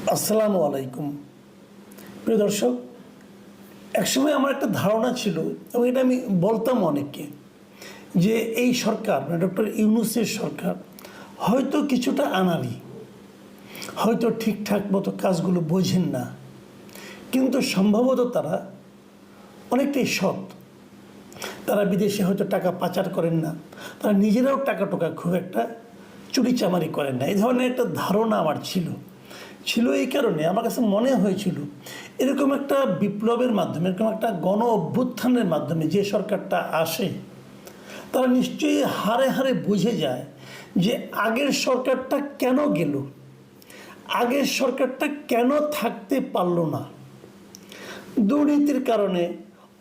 আসসালামু আলাইকুম। প্রিয় দর্শক, একসময় আমার একটা ধারণা ছিল এবং এটা আমি বলতাম অনেককে, যে এই সরকার মানে ডক্টর ইউনূসের সরকার হয়তো কিছুটা আনাড়ি, হয়তো ঠিকঠাক মতো কাজগুলো বোঝেন না, কিন্তু সম্ভবত তারা অনেকটাই সৎ। তারা বিদেশে হয়তো টাকা পাচার করেন না, তারা নিজেরাও টাকা টোকা খুব একটা চুরিচামারি করেন না, এই ধরনের একটা ধারণা আমার ছিল এই কারণে আমার কাছে মনে হয়েছিল এরকম একটা বিপ্লবের মাধ্যমে, এরকম একটা গণ অভ্যুত্থানের মাধ্যমে যে সরকারটা আসে, তারা নিশ্চয়ই হারে হারে বুঝে যায় যে আগের সরকারটা কেন গেল, আগের সরকারটা কেন থাকতে পারলো না। দুর্নীতির কারণে,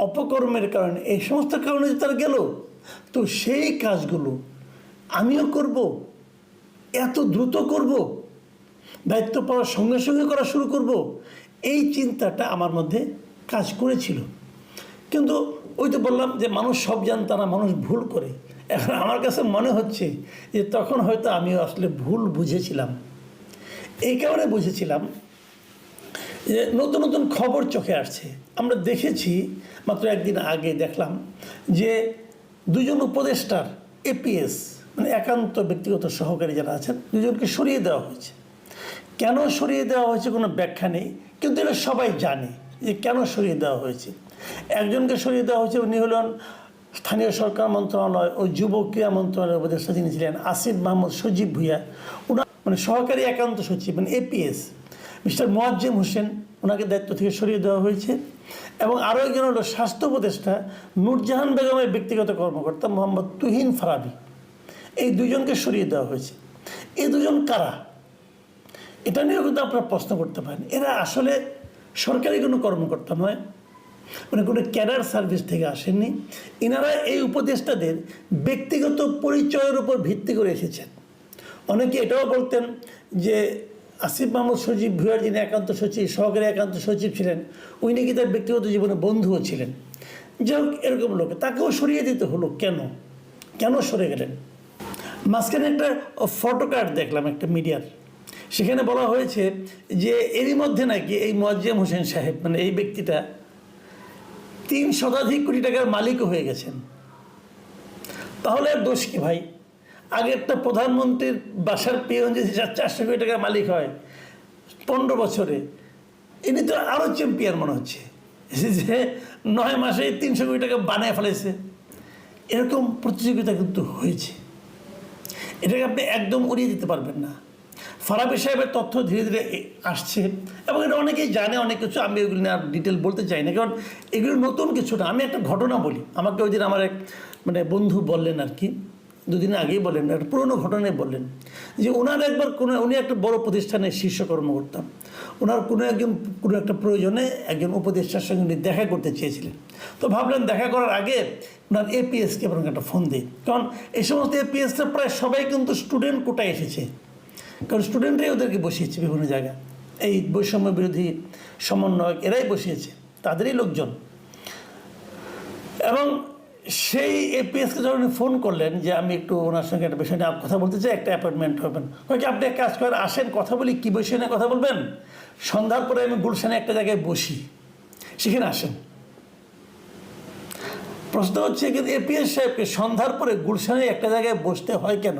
অপকর্মের কারণে, এই সমস্ত কারণে তারা গেল। তো সেই কাজগুলো আমিও করব, এত দ্রুত করব, দায়িত্ব পাওয়ার সঙ্গে সঙ্গে করা শুরু করব, এই চিন্তাটা আমার মধ্যে কাজ করেছিল। কিন্তু ওই তো বললাম যে মানুষ সব জানতা না, মানুষ ভুল করে। এখন আমার কাছে মনে হচ্ছে যে তখন হয়তো আমিও আসলে ভুল বুঝেছিলাম। এই কারণে বুঝেছিলাম যে নতুন নতুন খবর চোখে আসছে। আমরা দেখেছি, মাত্র একদিন আগে দেখলাম যে দুজন উপদেষ্টার এপিএস মানে একান্ত ব্যক্তিগত সহকারী যারা আছেন, দুজনকে সরিয়ে দেওয়া হয়েছে। কেন সরিয়ে দেওয়া হয়েছে কোনো ব্যাখ্যা নেই, কিন্তু এটা সবাই জানে যে কেন সরিয়ে দেওয়া হয়েছে। একজনকে সরিয়ে দেওয়া হয়েছে, উনি হলেন স্থানীয় সরকার মন্ত্রণালয় ও যুব ক্রীড়া মন্ত্রণালয়ের উপদেষ্টা যিনি ছিলেন আসিফ মাহমুদ সজীব ভুঁইয়া। ওনার মানে সহকারী একান্ত সচিব মানে এপিএস মিস্টার মোয়াজ্জেম হোসেন, ওনাকে দায়িত্ব থেকে সরিয়ে দেওয়া হয়েছে। এবং আরও একজন হলো স্বাস্থ্য উপদেষ্টা নূরজাহান বেগমের ব্যক্তিগত কর্মকর্তা মোহাম্মদ তুহিন ফারাবি। এই দুজনকে সরিয়ে দেওয়া হয়েছে। এই দুজন কারা, এটা নিয়েও কিন্তু আপনারা প্রশ্ন করতে পারেন। এরা আসলে সরকারি কোনো কর্মকর্তা নয়, মানে কোনো ক্যাডার সার্ভিস থেকে আসেননি। এনারা এই উপদেষ্টাদের ব্যক্তিগত পরিচয়ের উপর ভিত্তি করে এসেছেন। অনেকে এটাও বলতেন যে আসিফ মাহমুদ সজীব ভুঁইয়ার যিনি একান্ত সচিব, সহকারী একান্ত সচিব ছিলেন, উনি নাকি তার ব্যক্তিগত জীবনে বন্ধুও ছিলেন। যাই হোক, এরকম লোক, তাকেও সরিয়ে দিতে হলো কেন সরে গেলেন? মাঝখানে একটা ফটো কার্ড দেখলাম একটা মিডিয়ার, সেখানে বলা হয়েছে যে এরই মধ্যে নাকি এই মোয়াজ্জেম হোসেন সাহেব মানে এই ব্যক্তিটা 3 শতাধিক কোটি টাকার মালিকও হয়ে গেছেন। তাহলে আর দোষ কি ভাই? আগে একটা প্রধানমন্ত্রীর বাসার পিয়ন যদি 400 কোটি টাকার মালিক হয় 15 বছরে, ইনি তো আরও চ্যাম্পিয়ন মনে হচ্ছে যে 9 মাসে 300 কোটি টাকা বানিয়ে ফেলেছে। এরকম প্রতিযোগিতা কিন্তু হয়েছে, এটাকে আপনি একদম উড়িয়ে দিতে পারবেন না। ফারাবি সাহেবের তথ্য ধীরে ধীরে আসছে এবং এটা অনেকেই জানে, অনেক কিছু আমি এগুলো নিয়ে আর ডিটেল বলতে চাই না, কারণ এগুলো নতুন কিছু না। আমি একটা ঘটনা বলি, আমাকে ওই দিন আমার এক মানে বন্ধু বললেন আর কি, দুদিন আগেই বললেন, একটা পুরোনো ঘটনায় বললেন যে ওনার একবার উনি একটা বড় প্রতিষ্ঠানের শীর্ষ কর্মকর্তা, ওনার কোনো একটা প্রয়োজনে একজন উপদেষ্টার সঙ্গে উনি দেখা করতে চেয়েছিলেন। তো ভাবলেন দেখা করার আগে ওনার এপিএসকে এবং একটা ফোন দিই, কারণ এই সমস্ত এপিএসটা প্রায় সবাই কিন্তু স্টুডেন্ট কোটায় এসেছে, কারণ স্টুডেন্টরাই ওদেরকে বসিয়েছে বিভিন্ন জায়গায়। এই বৈষম্য বিরোধী সমন্বয়ক এরাই বসিয়েছে, তাদেরই লোকজন। এবং সেই এপিএসকে যখন ফোন করলেন যে আমি একটু ওনার সঙ্গে একটা বিষয় নিয়ে কথা বলতে চাই, একটা অ্যাপয়েন্টমেন্ট হবেন, হয়তো আপনি এক কাজ করেন, আসেন কথা বলি। কী বিষয় নিয়ে কথা বলবেন? সন্ধ্যার পরে আমি গুলশানে একটা জায়গায় বসি, সেখানে আসেন। প্রশ্ন হচ্ছে কিন্তু এপিএস সাহেবকে সন্ধ্যার পরে গুলশানে একটা জায়গায় বসতে হয় কেন?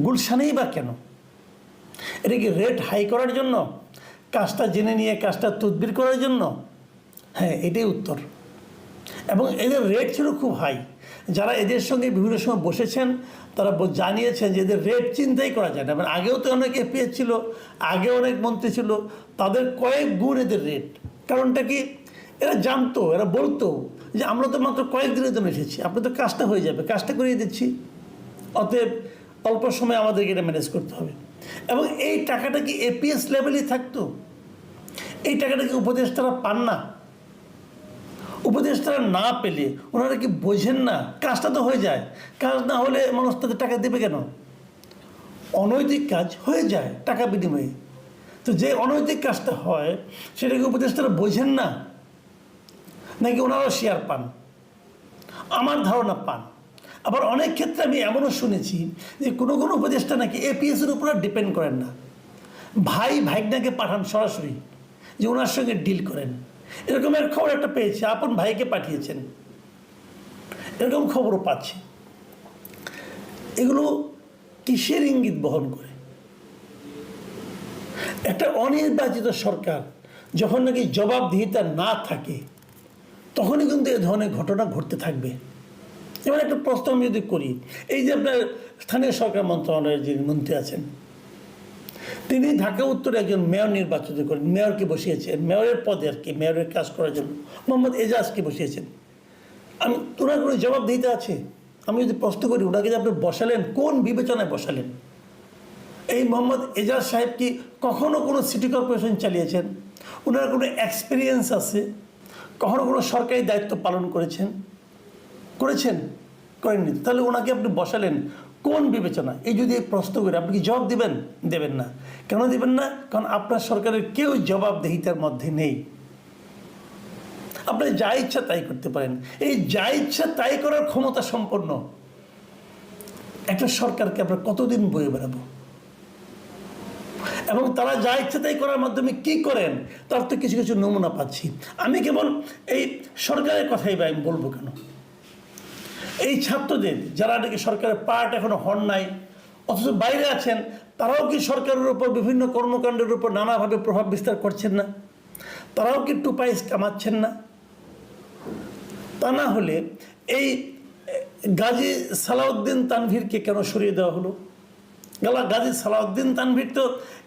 গুলশানেই বা কেন? এটা কি রেট হাই করার জন্য, কাজটা জেনে নিয়ে কাজটা তদবির করার জন্য? হ্যাঁ, এটাই উত্তর। এবং এদের রেট ছিল খুব হাই। যারা এদের সঙ্গে বিভিন্ন সময় বসেছেন তারা জানিয়েছেন যে এদের রেট চিন্তাই করা যায় না। মানে আগেও তো অনেক এপিএস ছিল, আগে অনেক মন্ত্রী ছিল, তাদের কয়েক গুণ এদের রেট। কারণটা কি? এরা জানতো, এরা বলতো যে আমরা তো মাত্র কয়েকদিনের জন্য এসেছি, আপনার তো কাজটা হয়ে যাবে, কাজটা করিয়ে দিচ্ছি, অতএব অল্প সময় আমাদেরকে এটা ম্যানেজ করতে হবে। এবং এই টাকাটা কি এপিএস লেভেলেই থাকতো? এই টাকাটা কি উপদেষ্টারা পান না? উপদেষ্টারা না পেলে ওনারা কি বোঝেন না কাজটা তো হয়ে যায়? কাজ না হলে মানুষ তাদের টাকা দেবে কেন? অনৈতিক কাজ হয়ে যায় টাকা বিনিময়ে। তো যে অনৈতিক কাজটা হয় সেটা কি উপদেষ্টারা বোঝেন না, নাকি ওনারাও শেয়ার পান? আমার ধারণা পান। আবার অনেক ক্ষেত্রে আমি এমনও শুনেছি যে কোনো উপদেষ্টা নাকি এপিএসের উপর ডিপেন্ড করেন না, ভাই ভাইগনাকে পাঠান সরাসরি, যে ওনার সঙ্গে ডিল করেন। এরকমের খবর একটা পেয়েছি, আপন ভাইকে পাঠিয়েছেন, এরকম খবরও পাচ্ছি। এগুলো কিসের ইঙ্গিত বহন করে? একটা অনির্বাচিত সরকার যখন নাকি জবাবদিহিতা না থাকে, তখনই কিন্তু এ ধরনের ঘটনা ঘটতে থাকবে। যেমন একটা প্রশ্ন আমি যদি করি, এই যে আপনার স্থানীয় সরকার মন্ত্রণালয়ের যিনি মন্ত্রী আছেন, তিনি ঢাকা উত্তরে একজন মেয়র নির্বাচিত করেন, মেয়রকে বসিয়েছেন, মেয়রের পদে আর কি, মেয়রের কাজ করার জন্য মোহাম্মদ এজাজকে বসিয়েছেন। আমি ওনার কোনো জবাবদিহিতা আছে? আমি যদি প্রশ্ন করি, ওনাকে যে আপনি বসালেন, কোন বিবেচনায় বসালেন? এই মোহাম্মদ এজাজ সাহেব কি কখনো কোনো সিটি কর্পোরেশন চালিয়েছেন? ওনার কোনো এক্সপিরিয়েন্স আছে? কখনো কোনো সরকারি দায়িত্ব পালন করেছেন? করেননি। তাহলে ওনাকে আপনি বসালেন কোন বিবেচনা? এই যদি প্রশ্ন করে আপনি কি জবাব দিবেন? দেবেন না। কেন দিবেন না? কারণ আপনার সরকারের কেউ জবাবদিহিতার মধ্যে নেই। আপনি যা ইচ্ছা তাই করতে পারেন। এই যা ইচ্ছা তাই করার ক্ষমতা সম্পন্ন একটা সরকারকে আমরা কতদিন বয়ে বেড়াবো? এবং তারা যা ইচ্ছা তাই করার মাধ্যমে কি করেন তার তো কিছু কিছু নমুনা পাচ্ছি। আমি কেবল এই সরকারের কথাই বা আমি বলবো কেন, এই ছাত্রদের যারা নাকি সরকারের পার্ট এখনো হন নাই, অথচ বাইরে আছেন, তারাও কি সরকারের উপর বিভিন্ন কর্মকাণ্ডের উপর নানাভাবে প্রভাব বিস্তার করছেন না? তারাও কি টুপাইস কামাচ্ছেন না? তা না হলে এই গাজী সালাউদ্দিন তানভীরকে কেন সরিয়ে দেওয়া হলো? গাজী সালাউদ্দিন তানভীর তো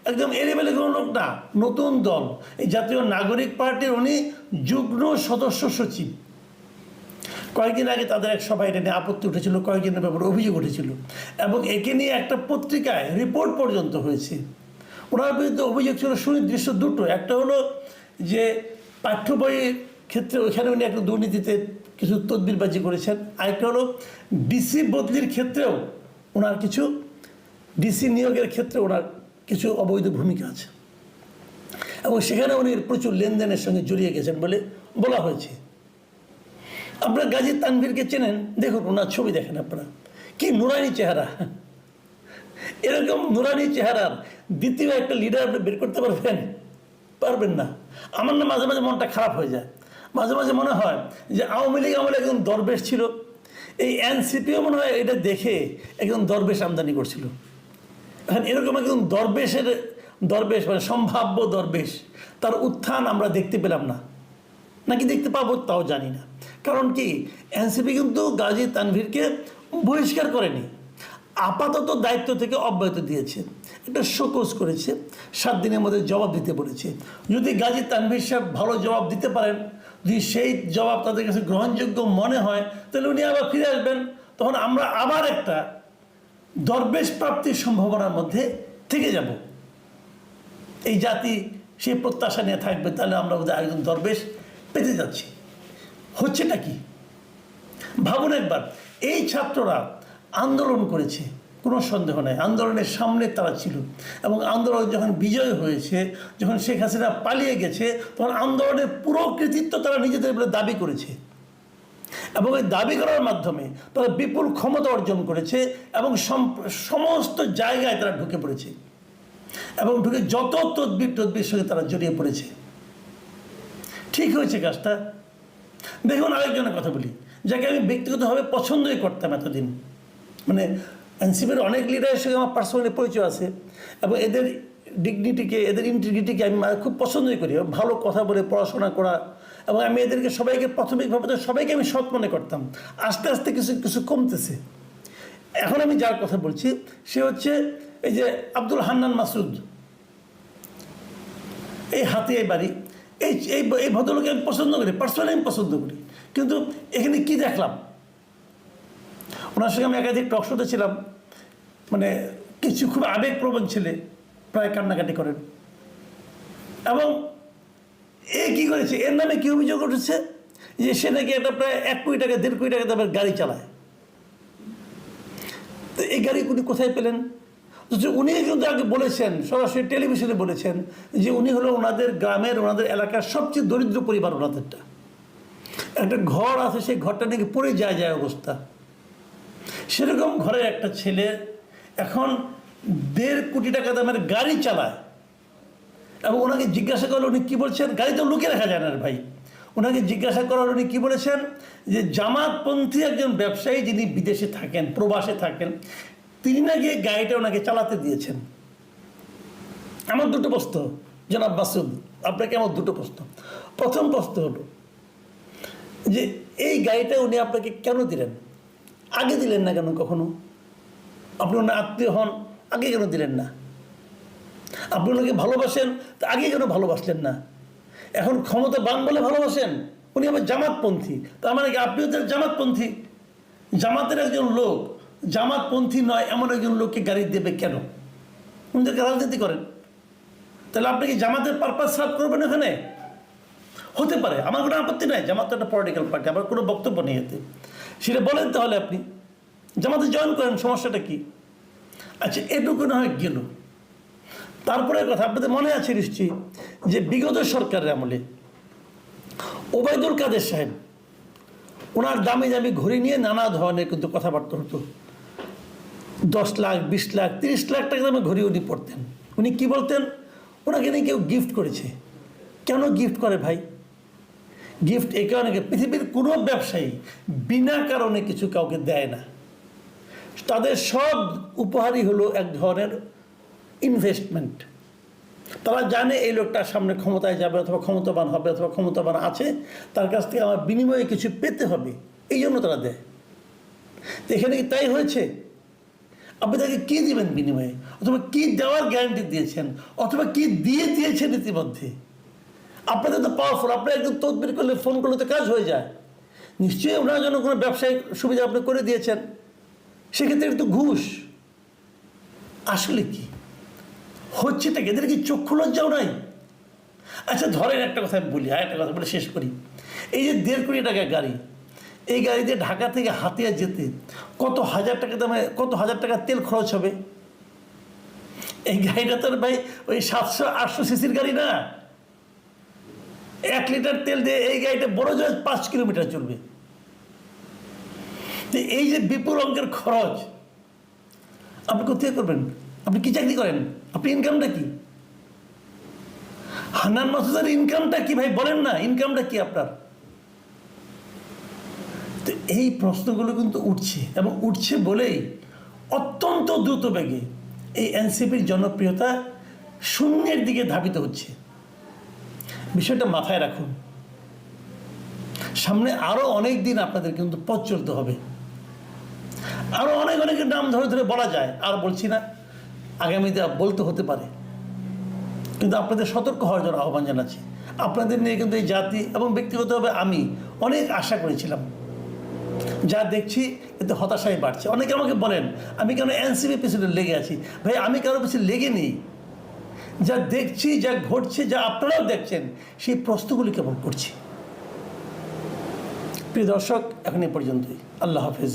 একদম এলেবেলে কোনো লোক না, নতুন দল, এই জাতীয় নাগরিক পার্টির উনি যুগ্ম সদস্য সচিব। কয়েকদিন আগে তাদের এক সভায় এটা নিয়ে আপত্তি উঠেছিল, কয়েকদিনের ব্যাপারে অভিযোগ উঠেছিল, এবং একে নিয়ে একটা পত্রিকায় রিপোর্ট পর্যন্ত হয়েছে। ওনার বিরুদ্ধে অভিযোগ ছিল সুনির্দিষ্ট দুটো। একটা হলো যে পাঠ্য বইয়ের ক্ষেত্রে ওইখানে উনি একটা দুর্নীতিতে কিছু তদবিরবাজি করেছেন। আরেকটা হলো ডিসি বদলির ক্ষেত্রেও ওনার কিছু, ডিসি নিয়োগের ক্ষেত্রে ওনার কিছু অবৈধ ভূমিকা আছে, এবং সেখানে উনি প্রচুর লেনদেনের সঙ্গে জড়িয়ে গেছেন বলে বলা হয়েছে। আপনার গাজী তানভীরকে চেনেন? দেখুন ওনার ছবি দেখেন আপনারা, কি নুরানি চেহারা। এরকম নুরানি চেহারার দ্বিতীয় একটা লিডার আপনি বের করতে পারবেন না। আমার না মাঝে মাঝে মনটা খারাপ হয়ে যায়, মাঝে মাঝে মনে হয় যে আওয়ামী লীগ আমলে একজন দরবেশ ছিল, এই এনসিপিও মনে হয় এটা দেখে একজন দরবেশ আমদানি করছিল। এখন এরকম একজন দরবেশ মানে সম্ভাব্য দরবেশ, তার উত্থান আমরা দেখতে পেলাম না, নাকি দেখতে পাবো তাও জানি না। কারণ কি, এনসিপি কিন্তু গাজী তানভীরকে বহিষ্কার করেনি, আপাতত দায়িত্ব থেকে অব্যাহতি দিয়েছে, এটা শোকজ করেছে, 7 দিনের মধ্যে জবাব দিতে বলেছে। যদি গাজী তানভীর সাহেব ভালো জবাব দিতে পারেন, যদি সেই জবাব তাদের কাছে গ্রহণযোগ্য মনে হয়, তাহলে উনি আবার ফিরে আসবেন। তখন আমরা আবার একটা দরবেশ প্রাপ্তির সম্ভাবনার মধ্যে থেকে যাব। এই জাতি সেই প্রত্যাশা নিয়ে থাকবে, তাহলে আমরা বোধহয় একজন দরবেশ পেতে যাচ্ছি। হচ্ছেটা কি ভাবুন একবার। এই ছাত্ররা আন্দোলন করেছে, কোনো সন্দেহ নাই, আন্দোলনের সামনে তারা ছিল, এবং আন্দোলন যখন বিজয় হয়েছে, যখন শেখ হাসিনা পালিয়ে গেছে, তখন আন্দোলনের পুরো কৃতিত্ব তারা নিজেদের বলে দাবি করেছে, এবং এই দাবি করার মাধ্যমে তারা বিপুল ক্ষমতা অর্জন করেছে, এবং সমস্ত জায়গায় তারা ঢুকে পড়েছে, এবং ঢুকে যত তদবির সঙ্গে তারা জড়িয়ে পড়েছে। ঠিক হয়েছে কাজটা। দেখুন আরেকজনের কথা বলি, যাকে আমি ব্যক্তিগতভাবে পছন্দই করতাম এতদিন, মানে এনসিপির অনেক লিডারের সঙ্গে আমার পার্সোনালি পরিচয় আছে, এবং এদের ডিগনিটিকে, এদের ইন্টিগ্রিটিকে আমি খুব পছন্দই করি। ভালো কথা বলে পড়াশোনা করা, এবং আমি এদেরকে সবাইকে প্রাথমিকভাবে তো সবাইকে আমি সৎ মনে করতাম। আস্তে আস্তে কিছু কমতেছে। এখন আমি যার কথা বলছি সে হচ্ছে এই যে আব্দুল হান্নান মাসুদ, এই হাতিয়ায় বাড়ি, এই ভদ্রলোককে আমি পছন্দ করি, পার্সোনালি আমি পছন্দ করি। কিন্তু এখানে কি দেখলাম, ওনার সঙ্গে আমি একাধিক টক শোতে ছিলাম, মানে কিছু খুব আবেগপ্রবণ ছেলে প্রায় কান্নাকাটি করেন, এবং এ কী করেছে, এর নামে কী অভিযোগ উঠেছে যে সে নাকি একটা প্রায় 1 কোটি টাকা 1.5 কোটি টাকা দামের গাড়ি চালায়। তো এই গাড়ি উনি কোথায় পেলেন? উনি কিন্তু আগে বলেছেন, সরাসরি টেলিভিশনে বলেছেন যে উনি হলো ওনাদের গ্রামের, ওনাদের এলাকার সবচেয়ে দরিদ্র পরিবার। ওনাদেরটা একটা ঘর আছে, সেই ঘরটা নাকি পড়ে যায় অবস্থা। সেরকম ঘরের একটা ছেলে এখন 1.5 কোটি টাকা দামের গাড়ি চালায়, এবং ওনাকে জিজ্ঞাসা করলে উনি কী বলছেন, গাড়িতে লুকিয়ে রাখা যায় না রে ভাই। ওনাকে জিজ্ঞাসা করার উনি কী বলেছেন, যে জামাতপন্থী একজন ব্যবসায়ী যিনি বিদেশে থাকেন, প্রবাসে থাকেন, তিনি না গিয়ে গাড়িটা ওনাকে চালাতে দিয়েছেন। আমার দুটো প্রশ্ন জনাব মাসুদ, আপনাকে আমার দুটো প্রশ্ন। প্রথম প্রশ্ন হলো যে এই গাড়িটা উনি আপনাকে কেন দিলেন? আগে দিলেন না কেন? কখনো আপনি ওনার আত্মীয় হন, আগে কেন দিলেন না? আপনি ওনাকে ভালোবাসেন, তা আগে কেন ভালোবাসলেন না? এখন ক্ষমতা বান বলে ভালোবাসেন। উনি আবার জামাতপন্থী, তার মানে কি আপনিও তো জামাতপন্থী? জামাতের একজন লোক জামাতপন্থী নয় এমন একজন লোককে গাড়ি দেবে কেন? উনিদেরকে রাজনীতি করেন, তাহলে আপনি কি জামাতের পারপাস সার্ভ করবেন এখানে? হতে পারে, আমার কোনো আপত্তি নাই, জামাত একটা পলিটিক্যাল পার্টি, আমার কোনো বক্তব্য নেই এতে। সেটা বলেন, তাহলে আপনি জামাতে জয়েন করেন, সমস্যাটা কি? আচ্ছা, এটুকু না হয় গেল। তারপরে কথা, আপনাদের মনে আছে নিশ্চয়ই যে বিগত সরকারের আমলে ওবায়দুল কাদের সাহেব, ওনার দামি দামি ঘড়ি নিয়ে নানা ধরনের কিন্তু কথাবার্তা হতো। 10 লাখ, 20 লাখ, 30 লাখ টাকা দামে ঘড়ি উনি পড়তেন। উনি কি বলতেন? ওনাকে নিয়ে কেউ গিফট করেছে। কেন গিফট করে ভাই? গিফট এই কারণে, পৃথিবীর কোনো ব্যবসায়ী বিনা কারণে কিছু কাউকে দেয় না। তাদের সব উপহারই হলো এক ধরনের ইনভেস্টমেন্ট। তারা জানে এই লোকটা সামনে ক্ষমতায় যাবে, অথবা ক্ষমতাবান হবে, অথবা ক্ষমতাবান আছে, তার কাছ থেকে আমার বিনিময়ে কিছু পেতে হবে, এই জন্য তারা দেয়। তো এখানে কি তাই হয়েছে? আপনি তাকে কী দিবেন বিনিময়ে, অথবা কী দেওয়ার গ্যারান্টি দিয়েছেন, অথবা কী দিয়ে দিয়েছেন ইতিমধ্যে? আপনাদের তো পাওয়ারফুল, আপনি একদম তদবির করলে, ফোন করলে তো কাজ হয়ে যায়। নিশ্চয়ই ওনার জন্য কোনো ব্যবসায়িক সুবিধা আপনি করে দিয়েছেন, সেক্ষেত্রে একটু ঘুষ। আসলে কি হচ্ছেটা কি? এদের কি চক্ষু লজ্জাও নাই? আচ্ছা ধরেন, একটা কথা আমি বলি, একটা কথা বলে শেষ করি। এই যে 1.5 কোটি টাকা গাড়ি, এই গাড়ি দিয়ে ঢাকা থেকে হাতিয়া যেতে কত হাজার টাকা দামে, কত হাজার টাকা তেল খরচ হবে? এই গাড়িটা তো ভাই ওই 700-800 সিসির গাড়ি না। 1 লিটার তেল দিয়ে এই গাড়িটা বড় জোর 5 কিলোমিটার চলবে। তো এই যে বিপুল অঙ্কের খরচ আপনি কোথায় করবেন? আপনি কি চাকরি করেন? আপনি ইনকামটা কি? হান্নান মাসুদের ইনকামটা কি ভাই? বলেন না, ইনকামটা কি আপনার? তো এই প্রশ্নগুলো কিন্তু উঠছে, এবং উঠছে বলেই অত্যন্ত দ্রুত বেগে এই এনসিপির জনপ্রিয়তা শূন্যের দিকে ধাবিত হচ্ছে। বিষয়টা মাথায় রাখুন। সামনে আরও অনেক দিন আপনাদের কিন্তু পথ চলতে হবে। আরও অনেকের নাম ধরে ধরে বলা যায়, আর বলছি না, আগামীতে বলতে হতে পারে। কিন্তু আপনাদের সতর্ক হওয়ার জন্য আহ্বান জানাচ্ছি। আপনাদের নিয়ে কিন্তু এই জাতি এবং ব্যক্তিগতভাবে আমি অনেক আশা করেছিলাম। যা দেখছি এতে হতাশাই বাড়ছে। অনেকে আমাকে বলেন আমি কেন এনসিপি পিছনে লেগে আছি। ভাই, আমি কারোর পিছনে লেগে নেই। যা দেখছি, যা ঘটছে, যা আপনারাও দেখছেন, সেই প্রশ্নগুলি কেবল করছি। প্রিয় দর্শক, এখন এ পর্যন্তই। আল্লাহ হাফেজ।